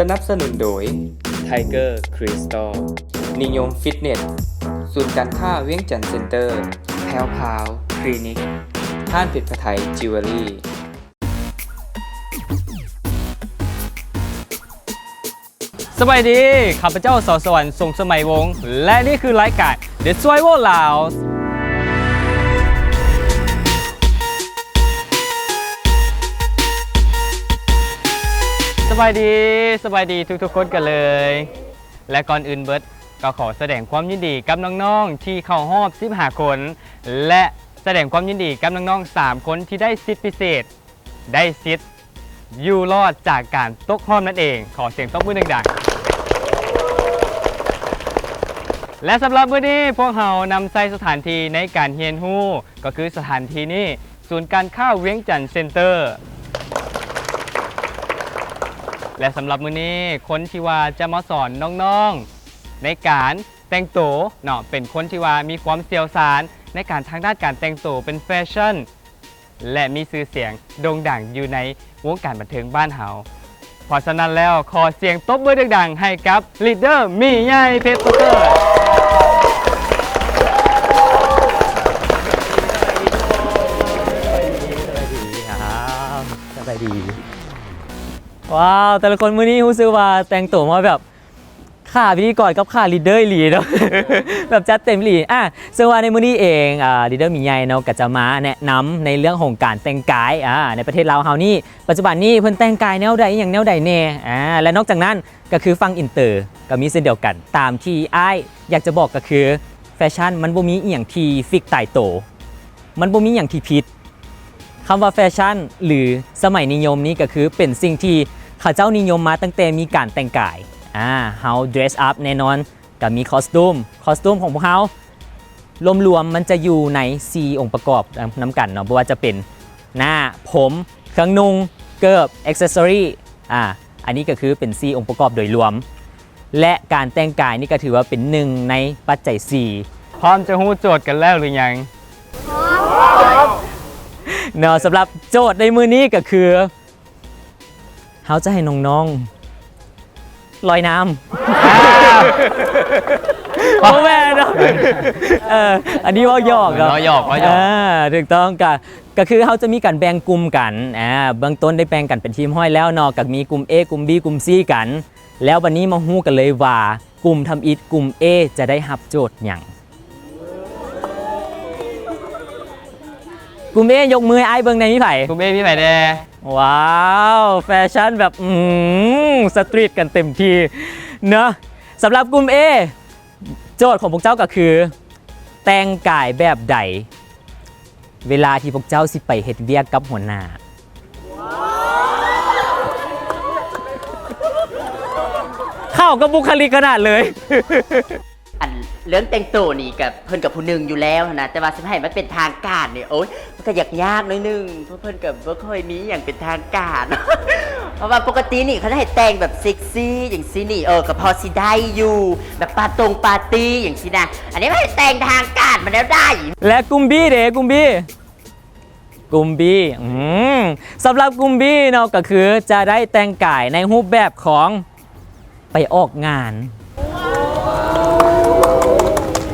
สนับสนุนโดย Tiger Crystal นิยมฟิตเนสศูนย์การค้าเวียงจันทร์เซ็นเตอร์แพลวพาวคลินิกห้างเพชรพไทยจิวเวลรี่สวัสดีข้าพเจ้าสวรรค์ทรงสมัยวงศ์และนี่คือรายการ The Survival Lounge สบายดีทุกๆคนกันเลยและก่อนอื่นเบิร์ดก็ขอแสดงความยินดีกับน้องๆที่เข้ารอบ15คนและแสดงความยินดีกับน้องๆ3คนที่ได้สิทธิพิเศษได้สิทธิ์อยู่รอดจากการตกรอบนั่นเองขอเสียงตบมือดังๆและสำหรับมื้อนี้พวกเรานำใส่สถานที่ในการเรียนรู้ก็คือสถานที่นี้ศูนย์การค้าเวียงจันทร์เซ็นเตอร์และสำหรับมื้อนี้คนที่ว่าจะมาสอนน้องๆในการแต่งตัวเนาะเป็นคนที่ว่ามีความเชี่ยวชาญในการทางด้านการแต่งตัวเป็นแฟชั่นและมีชื่อเสียงโด่งดังอยู่ในวงการบันเทิงบ้านเฮาเพราะฉะนั้นแล้วขอเสียงตบมือดังๆให้กับลีดเดอร์มีใหญ่เพชรโปเตอร์สบายดีว้าวแต่ละคนมื้อนี้รู้สึกว่าแต่งตัวมาแบบข่าพิธีกรกับข่าลีดเดอร์หลีเนาะ แบบจัดเต็มหลีซึ่งว่าในมื้อนี้เองลีดเดอร์มีใหญ่เนาะก็จะมาแนะนำในเรื่องของการแต่งกายในประเทศลาวเฮานี่ปัจจุบันนี้เพิ่นแต่งกายแนวใดอย่างแนวใดแน่และนอกจากนั้นก็คือฟังอินเตอร์ก็มีเช่นเดียวกันตามที่อ้ายอยากจะบอกก็คือแฟชั่นมันบ่มีอีหยังที่ฟิกตายโตมันบ่มีหยังที่ผิดคำว่าแฟชั่นหรือสมัยนิยมนี้ก็คือเป็นสิ่งที่เขาเจ้านิยมมาตั้งแต่มีการแต่งกายเฮา dress up แน่นอนก็มีคอสตูมของพวกเฮารวมๆมันจะอยู่ใน4องค์ประกอบนำกันเนาะบ่ว่าจะเป็นหน้าผมเครื่องนุ่งเกิบ accessory อันนี้ก็คือเป็น4องค์ประกอบโดยรวมและการแต่งกายนี่ก็ถือว่าเป็นหนึ่งในปัจจัย4พร้อมจะฮู้โจทย์กันแล้วหรือยังเนาะสำหรับโจทย์ในมื้อนี้ก็คือเขาจะให้น้องๆลอยน้ำโอ้แม่เนาะอันนี้ว่าหยอกเนาะหยอกถูกต้องก็คือเขาจะมีการแบ่งกลุ่มกันเบื้องต้นได้แบ่งกันเป็นทีมห้อยแล้วเนาะกับมีกลุ่ม A กลุ่ม B กลุ่ม C กันแล้ววันนี้มาฮู้กันเลยว่ากลุ่มทำอิฐกลุ่ม A จะได้รับโจทย์หยังกลุ่ม A ยกมือไอ้เบิ่งในมีไผกลุ่ม A มีไผแน่ว้าวแฟชั่นแบบสตรีทกันเต็มที่เนอะสำหรับกลุ่ม A โจทย์ของพวกเจ้าก็คือแต่งกายแบบใดเวลาที่พวกเจ้าสิไปเฮ็ดเวียกกับหัวหน้าเข้ากับบุคลิกขนาดเลยอันเรื่องแต่งตัวนี่กับเพิ่นกับผู้หนึ่งอยู่แล้วนะแต่ว่าสิให้มันเป็นทางการเนี่ยโอ๊ยมันก็ยากหน่อยนึงเพราะเพิ่นกับบ่ค่อยมีอย่างเป็นทางการ เพราะว่าปกตินี่เขาจะให้แต่งแบบเซ็กซี่อย่างซี่นี่ก็พอสิได้อยู่แบบปาร์ตี้อย่างซี่นะอันนี้ไม่ให้แต่งทางการมันแล้วได้และกลุ่ม B เด้กลุ่ม B สำหรับกลุ่ม B เนาะก็คือจะได้แต่งกายในรูปแบบของไปออกงาน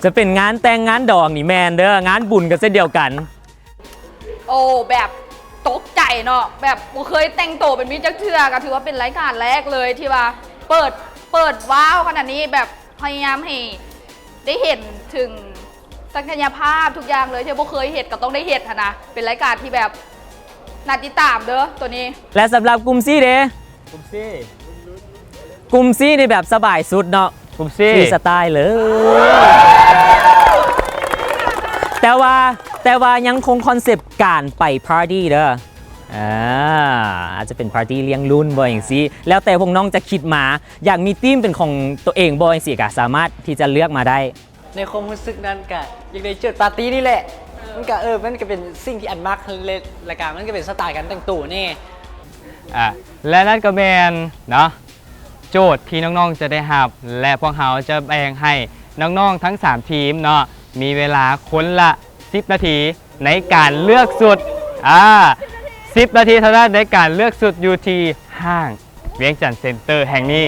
จะเป็นงานแต่งงานดองนี่แมนเด้องานบุญกันเช่นเดียวกันโอ้แบบตกใจเนาะแบบบ่เคยแต่งตัวเป็นมิตรจักเทื่อก็ถือว่าเป็นรายการแรกเลยที่ว่าเปิดว้าวขนาดนี้แบบพยายามให้ได้เห็นถึงศักยภาพทุกอย่างเลยที่บ่เคยเห็นก็ต้องได้เห็นนะเป็นรายการที่แบบน่าติดตามเด้อตัวนี้และสำหรับกลุ่ม C เด้กลุ่ม C ในแบบสบายสุดเนาะกลุ่ม C ฟรีสไตล์เลยแต่ว่ายังคงคอนเซปต์การไปปาร์ตี้เด้ออาจจะเป็นปาร์ตี้เลี้ยงรุ่นบ่อย่างซี่แล้วแต่พวกน้องจะคิดมาอยากมีธีมเป็นของตัวเองบ่อย่างซี่ก็สามารถที่จะเลือกมาได้ในความรู้สึกนั้นก็อยากได้เจิดปาร์ตี้นี่แหละมันก็เป็นสิ่งที่อันมักเลยรายการมันก็เป็นสไตล์การแต่งตัวนี่และนั่นก็แมนเนาะโจทย์ที่น้องๆจะได้รับและพวกเขาจะแบ่งให้น้องๆทั้ง3ทีมเนาะมีเวลาคนละ10นาทีในการเลือกสุด10นาทีเท่านั้นในการเลือกสุดอยู่ที่ห้าง เวียงจันทร์เซ็นเตอร์แห่งนี้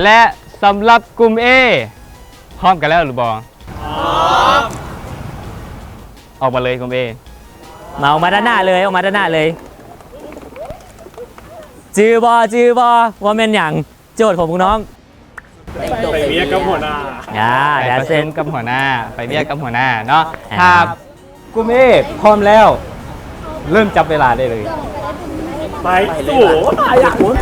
และสำหรับกลุ่ม A พร้อมกันแล้วหรือบอออกมาเลยกลุ่ม A มาออกมาด้านหน้าเลยออกมาด้านหน้าเลย จือบอว่าแม่นอย่างโจทย์ของพวกน้อง ไปเมียกับหัวหน้า ไป แดน ประ เซ ชุ น มกับหัวหน้า ไปเรียกกับหัวหน้าเนาะ อ่า ครับกลุ่ม A พร้อมแล้ว เริ่มจับเวลาได้เลย ไปสู่ตายอยากหมุน